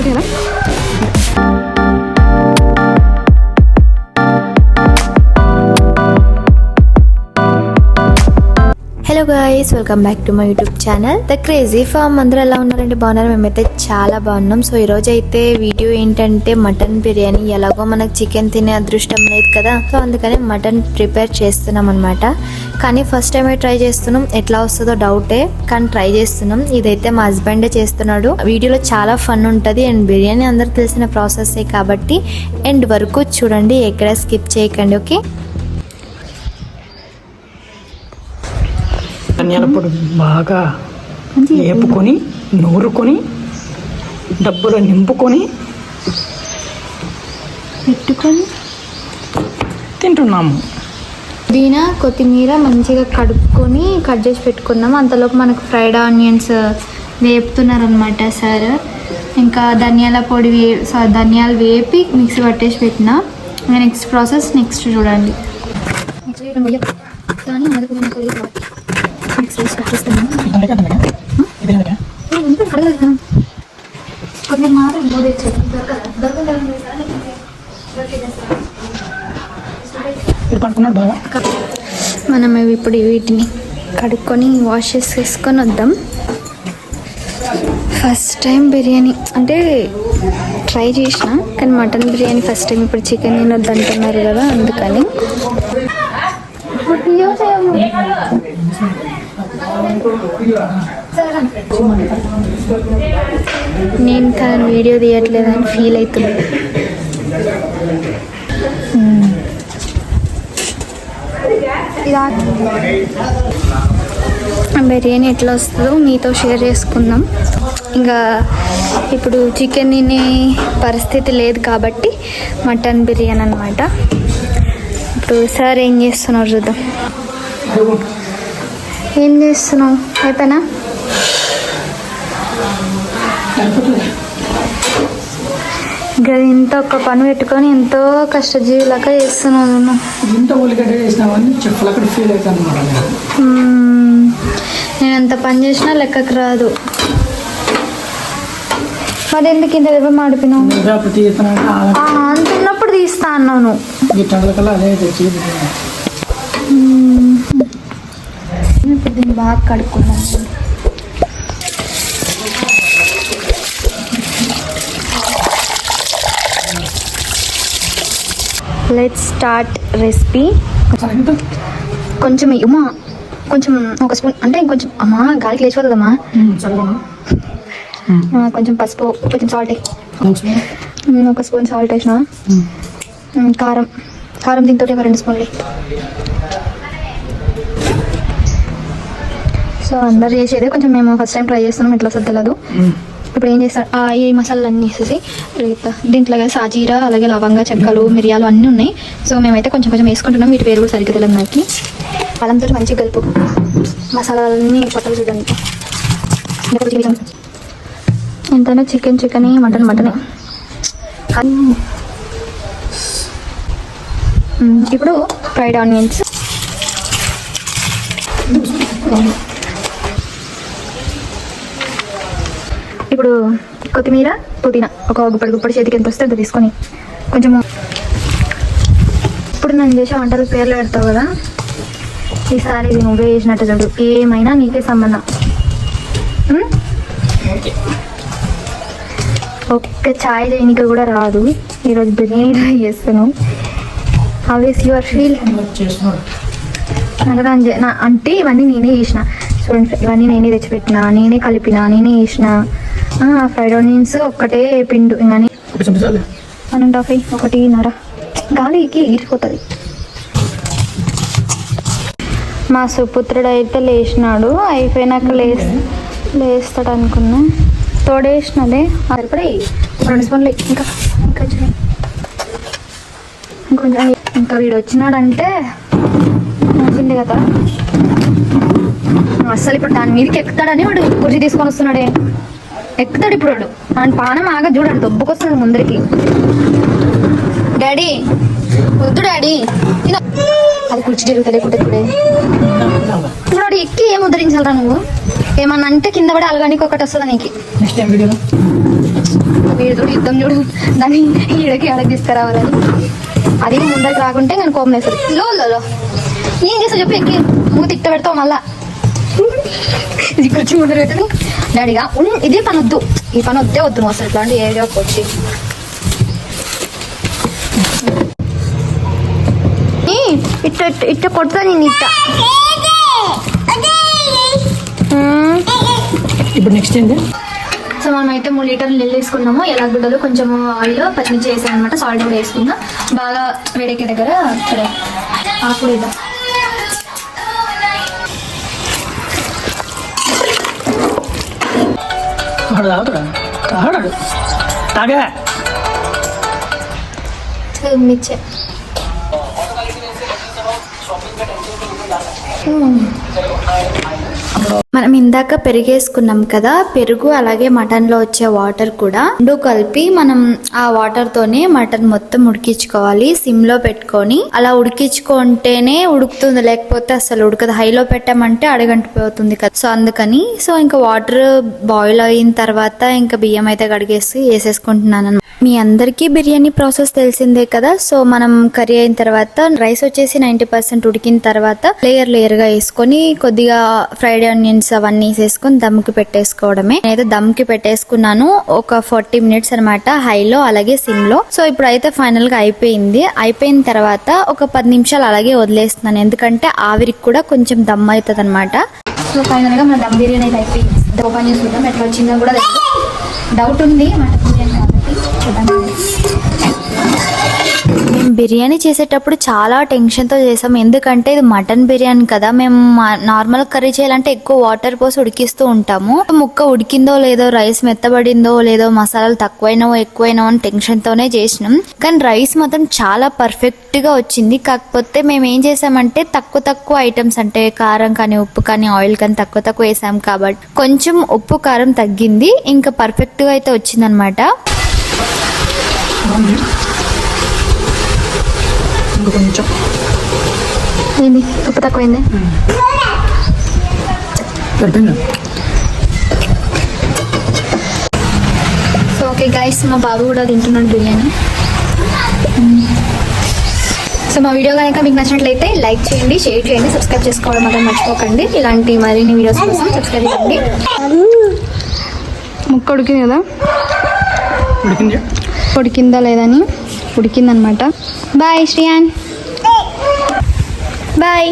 కదా. Hello guys, welcome back to my YouTube channel the crazy farm. అందరూ ఎలా ఉన్నారండి? బాగున్నారు? మేమైతే చాలా బాగున్నాం. సో ఈరోజు అయితే వీడియో ఏంటంటే మటన్ బిర్యానీ. ఎలాగో మనకు చికెన్ తినే అదృష్టం లేదు కదా, సో అందుకని మటన్ ప్రిపేర్ చేస్తున్నాం అనమాట. కానీ ఫస్ట్ టైం ట్రై చేస్తున్నాం, ఎట్లా వస్తుందో డౌటే, కానీ ట్రై చేస్తున్నాం. ఇదైతే మా హస్బెండే చేస్తున్నాడు. వీడియోలో చాలా ఫన్ ఉంటుంది అండ్ బిర్యానీ అందరికి తెలిసిన ప్రాసెస్సే కాబట్టి ఎండ్ వరకు చూడండి, ఎక్కడ స్కిప్ చేయకండి. ఓకే, ధనియాల పొడి బాగా వేపుకొని నూరుకొని డబ్బులో నింపుకొని పెట్టుకొని తింటున్నాము. పుదీనా కొత్తిమీర మంచిగా కడుక్కొని కట్ చేసి పెట్టుకున్నాము. అంతలోపు మనకు ఫ్రైడ్ ఆనియన్స్ వేపుతున్నారనమాట సార్. ఇంకా ధనియాల పొడి ధనియాలు వేపి మిక్సీ పట్టేసి పెట్టిన. నెక్స్ట్ ప్రాసెస్ నెక్స్ట్ చూడండి. మనం ఇప్పుడు వీటిని కడుక్కొని వాష్ చేసుకొని వద్దాం. ఫస్ట్ టైం బిర్యానీ అంటే ట్రై చేసిన, కానీ మటన్ బిర్యానీ ఫస్ట్ టైం. ఇప్పుడు చికెన్ తినొద్దు అంటున్నారు కదా, అందుకని నేను తన వీడియో తీయట్లేదని ఫీల్ అవుతుంది. బిర్యానీ ఎట్లా వస్తుందో మీతో షేర్ చేసుకుందాం. ఇంకా ఇప్పుడు చికెన్ తినే పరిస్థితి లేదు కాబట్టి మటన్ బిర్యానీ అన్నమాట. ఇప్పుడు సార్ ఏం చేస్తున్నారు చూద్దాం. ఏం చేస్తున్నావు? అయిపోయినా? ఇంకా ఇంత ఒక్క పని పెట్టుకొని ఎంతో కష్టజీవిలాగా చేస్తున్నాను. నేను ఎంత పని చేసినా లెక్కకు రాదు. మరి ఎందుకు ఇంత దెబ్బ మాడిపినావు? అంత ఉన్నప్పుడు తీస్తా అన్నాను. ఇప్పుడు దీన్ని బాగా కడుక్కున్నాను. Let's start recipe. కొంచెం ఉమా, కొంచెం ఒక స్పూన్ అంటే ఇంకొంచెం. అమ్మా గాలికి లేచిపోతుందమ్మా. కొంచెం పసుపు, కొంచెం సాల్ట్, ఒక స్పూన్ సాల్ట్ వేసిన. కారం, కారం దీంతో ఒక 2 స్పూన్లు. సో అందరు చేసేదే, కొంచెం మేము ఫస్ట్ టైం ట్రై చేస్తున్నాం, ఎట్లా వస్తుంది తెలియదు. ఇప్పుడు ఏం చేస్తారు, ఈ మసాలాలు అన్నీ వేసేసి దీంట్లో సాజీరా, అలాగే లవంగా, చెక్కలు, మిరియాలు అన్నీ ఉన్నాయి. సో మేమైతే కొంచెం కొంచెం వేసుకుంటున్నాం. వీటి పేరు కూడా సరిగ్గా తెలియదు నాకు. అల్లంతో మంచిగా కలుపు, మసాలాలన్నీ పట్టలు చూడండి. ఎంతైనా చికెన్ చికెనే, మటన్ మటనే. ఇప్పుడు ఫ్రైడ్ ఆనియన్స్, ఇప్పుడు కొత్తిమీర, పుదీనా ఒక గుప్పడి చేతికి ఎంత వస్తే అంత తీసుకొని కొంచెము. ఇప్పుడు నేను చేసే వంటలు పేర్లు పెడతావు కదా, ఈసారి ఇది నువ్వే చేసినట్టు చూడు, ఏమైనా నీకే సంబంధం. ఒక్క ఛాయ్ చేయనికి కూడా రాదు. ఈరోజు బిర్యానీ ట్రై చేస్తాను. ఆబ్వియస్ యువర్ ఫీల్ అంటే ఇవన్నీ నేనే చేసిన. చూడండి, ఇవన్నీ నేనే తెచ్చిపెట్టిన, నేనే కలిపిన, నేనే చేసిన. ఫ్రైడ్ ఆనియన్స్ ఒక్కటే పిండు, కానీ 1.5 1.5 గాలికి ఇరిపోతుంది. మా సుపుత్రుడు అయితే లేచినాడు. అయిపోయినాక లేస్తాడు అనుకున్నా, తోడేసినదే. సరిపడే 2 స్పూన్లు ఇంకా ఇంకొంచెం. ఇంకా వీడు వచ్చినాడంటే వచ్చింది కదా అస్సలు. ఇప్పుడు దాని మీదకి ఎక్కుతాడని వాడు కుర్చీ తీసుకొని వస్తున్నాడే. ఎక్కుతాడు ఇప్పుడు వాడు. ఆయన పానం ఆగా చూడండి, దొబ్బుకొస్తున్నాడు ముందరికి. డాడీ వద్దు డాడీ, అది కుర్చీ తిరుగుతలేకుంటే ఇప్పుడే. ఇప్పుడు వాడు ఎక్కి ఏం ఉద్ధరించాలరా నువ్వు? ఏమన్నా అంటే కింద పడి అలగానికి ఒకటి వస్తుందా నీకు? వీడు చూడు యుద్ధం చూడు, దాన్ని ఈడకి ఆడకి తీసుకురావాలని. అది ముందరికి రాకుంటే నేను కోపం వేస్తుంది. లో ఏం చేస్తావు చెప్పు, ఎక్కి మూగ తిట్ట పెడతావు మళ్ళా. ఇక్కడికి ముందర పెట్టదు డాడీగా. ఇదే పని వద్దు, ఈ పని వద్దే వద్దు నువ్వు అసలు ఇట్లాంటి ఏరియా వచ్చి. ఇట్ట ఇట్ట కొడతా నేను ఇట్ట. ఇప్పుడు నెక్స్ట్ ఏంటి? సో మనం అయితే 3 లీటర్లు నీళ్ళు వేసుకున్నాము. ఎలా గుడ్డలు కొంచెం ఆయిల్ పచ్చిమిర్చి వేసాను అనమాట. సాల్ట్ కూడా వేసుకున్నా. బాగా వేడెక్కే దగ్గర సరే ఆకు వేద్దాం. తాగా మిర్చి మనం ఇందాక పెరిగేసుకున్నాం కదా, పెరుగు అలాగే మటన్ లో వచ్చే వాటర్ కూడా రెండు కలిపి మనం ఆ వాటర్ తోనే మటన్ మొత్తం ఉడికించుకోవాలి. సిమ్ లో పెట్టుకొని అలా ఉడికించుకుంటేనే ఉడుకుతుంది, లేకపోతే అసలు ఉడకదు. హైలో పెట్టామంటే అడగంటిపోతుంది కదా. సో అందుకని ఇంకా వాటర్ బాయిల్ అయిన తర్వాత ఇంకా బియ్యం అయితే కడిగేసి వేసేసుకుంటున్నాను. మీ అందరికీ బిర్యానీ ప్రాసెస్ తెలిసిందే కదా. సో మనం కర్రీ అయిన తర్వాత రైస్ వచ్చేసి 90% ఉడికిన తర్వాత లేయర్ గా వేసుకొని కొద్దిగా ఫ్రైడ్ ఆనియన్స్ అవన్నీ వేసుకొని దమ్కి పెట్టేసుకోవడమే. నేనైతే దమ్కి పెట్టేసుకున్నాను ఒక 40 మినిట్స్ అనమాట, హైలో అలాగే సిమ్ లో. సో ఇప్పుడైతే ఫైనల్ గా అయిపోయింది. అయిపోయిన తర్వాత ఒక 10 నిమిషాలు అలాగే వదిలేస్తున్నాను, ఎందుకంటే ఆవిరికి కూడా కొంచెం దమ్ అవుతుంది అనమాట. సో ఫైనల్ గా మన దమ్ బిర్యానీ అయితే అయిపోయింది. ఓపెన్ చేసి చూద్దాం ఎట్లా వచ్చిందో కూడా డౌట్ ఉంది మటన్ బిర్యానీ కాబట్టి చూద్దాం. మేము బిర్యానీ చేసేటప్పుడు చాలా టెన్షన్తో చేసాం, ఎందుకంటే ఇది మటన్ బిర్యానీ కదా. మేము నార్మల్ కర్రీ చేయాలంటే ఎక్కువ వాటర్ పోసి ఉడికిస్తూ ఉంటాము. ముక్క ఉడికిందో లేదో, రైస్ మెత్తబడిందో లేదో, మసాలాలు తక్కువైనవో ఎక్కువైనవో అని టెన్షన్తోనే చేసినాం. కానీ రైస్ మాత్రం చాలా పర్ఫెక్ట్గా వచ్చింది. కాకపోతే మేము ఏం చేసామంటే తక్కువ ఐటమ్స్ అంటే కారం కానీ ఉప్పు కానీ ఆయిల్ కానీ తక్కువ వేసాం కాబట్టి కొంచెం ఉప్పు కారం తగ్గింది, ఇంకా పర్ఫెక్ట్గా అయితే వచ్చిందనమాట. కొంచెం ఏంది ఉప్పు తక్కువైంది. సో ఓకే గైస్, మా బాబు కూడా తింటున్నాడు బిర్యానీ. సో మా వీడియో కనుక మీకు నచ్చినట్లయితే లైక్ చేయండి, షేర్ చేయండి, సబ్స్క్రైబ్ చేసుకోవడం మాత్రం మర్చిపోకండి. ఇలాంటి మరిన్ని వీడియోస్ కోసం సబ్స్క్రైబ్ చేయండి. ముక్క ఉడికింది కదా, ఉడికిందా లేదని ఉడికిందనమాట. Bye Sriyan, bye.